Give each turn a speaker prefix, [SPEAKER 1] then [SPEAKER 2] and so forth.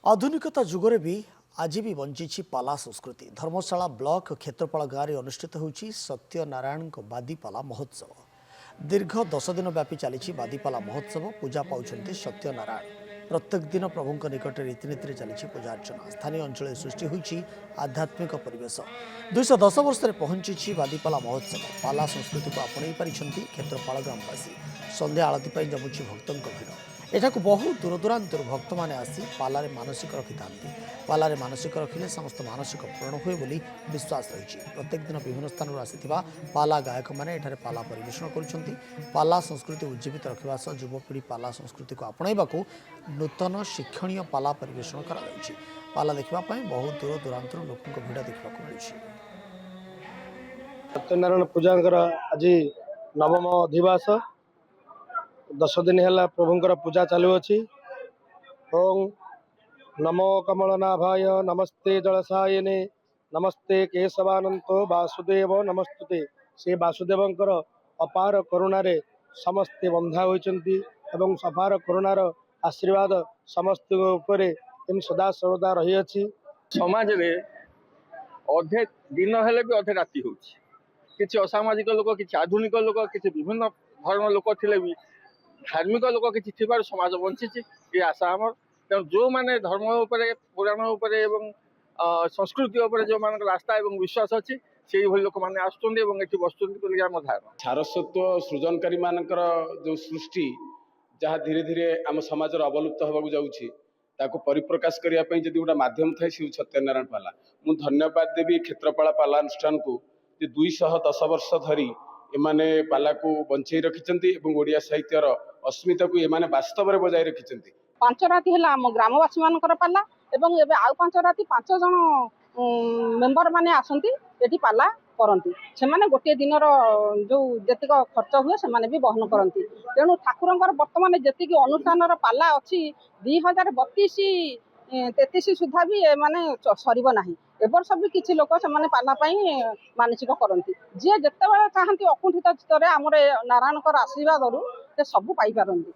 [SPEAKER 1] आधुनिकता जुगरे भी आज भी बंची पाला संस्कृति। धर्मशाला ब्लॉक क्षेत्रपाल गाँव में अनुष्ठित होती सत्यनारायण बादीपाला महोत्सव। दीर्घ 10 दिन व्यापी चली बादीपाला महोत्सव। पूजा पाउछन्ति सत्यनारायण। प्रत्येक दिन प्रभु निकट रीतिनीति चली पूजा अर्चना। स्थानीय अंचल सृष्टि होती आध्यात्मिक परिवेश। 210 वर्ष पहुंची बादीपाला महोत्सव। पाला संस्कृति को आपणई पारिछन्ति क्षेत्रपाल ग्रामवासी। संध्या आलती जमुची भक्तों भिड़। एठाकु बहु दूर दूरांतर भक्त मैंने आसी पालारे मानसिक रखि था। पालारे मानसिक रखिले समस्त मानसिक पूर्ण हुए बोली विश्वास रही। प्रत्येक दिन विभिन्न स्थान आसिथिबा पाला गायक मैंने एठारे पाला परिवेषण करुछन्ति। पाला संस्कृति उज्जीवित रखिबा सह युवपीढ़ी पाला संस्कृति को आपणाइबाकू नूतन शिक्षणीय पाला परिवेषण करा जायछि। पाला देखिबा पई बहु दूर दूरांतर लोकଙ୍କ भिड़ देखिबाकू मिलुछि।
[SPEAKER 2] सत्यनारायण पूजा आज नवम अधिवास 10 दिन है प्रभुंर पूजा चालू अच्छी। ओं नमो कमलनाभाय नमस्ते जलसायने नमस्ते केशवानंतो वासुदेव नमस्तुते। से वासुदेवंकर अपार करुणारे समस्ते बंधा होइचंती एवं अपार करुणार आशीर्वाद समस्त उपरे सदा सर्वदा रही अछि।
[SPEAKER 3] समाज रे अधे दिन हेले भी अधे राति होछि। किछि असामाजिक लोक, किछि आधुनिक लोक, किछि विभिन्न धर्म लोक थिले भी धार्मिक लोक किछि थिबार समाज बंचिछि। ये आशा हमर। तेणु जो माने धर्म उपरे पुराण उपरे एवं संस्कृति उपरे जो मान आस्था एवं विश्वास अच्छी से लोक मैंने आसुँच एवं बसुँच आम धारणा।
[SPEAKER 4] सारस्वत सृजनकारी मानकर जो सृष्टि जहाँ धीरे धीरे आम समाज अवलुप्त होगा जाऊँगी ताको परिप्रकाश करने जब गोटे मध्यम थाए सी सत्यनारायण पाला। मु धन्यवाद देवी क्षेत्रपाल पाला अनुष्ठान को 210 वर्ष धरी एमाने पाला को बंचाई रखिंट ओडिया साहित्यर अस्मिता को एमाने वास्तव में बजाय रखिंट।
[SPEAKER 5] 5 राति है आम ग्रामवासी मानकर पाला एवं एबे आउ 5 राति 5 जन मेंबर माने आसंती एठी पाला करंती। से माने गोटे दिनर जो जतिक खर्च हुए से माने भी बहन करंती। तेणु ठाकुरंकर वर्तमान जतिक अनुष्ठानर पाला अछि 2032 33 सुधा भी माने सरीब नाही। एबर्ष भी किछि लोक से माने पाला पई मानसिक करंती। जे जत्ते बेले चाहंती अकुंठित चित्तरे हमरे नारायणकर आशीर्वाद रु से सब पाई पारंती।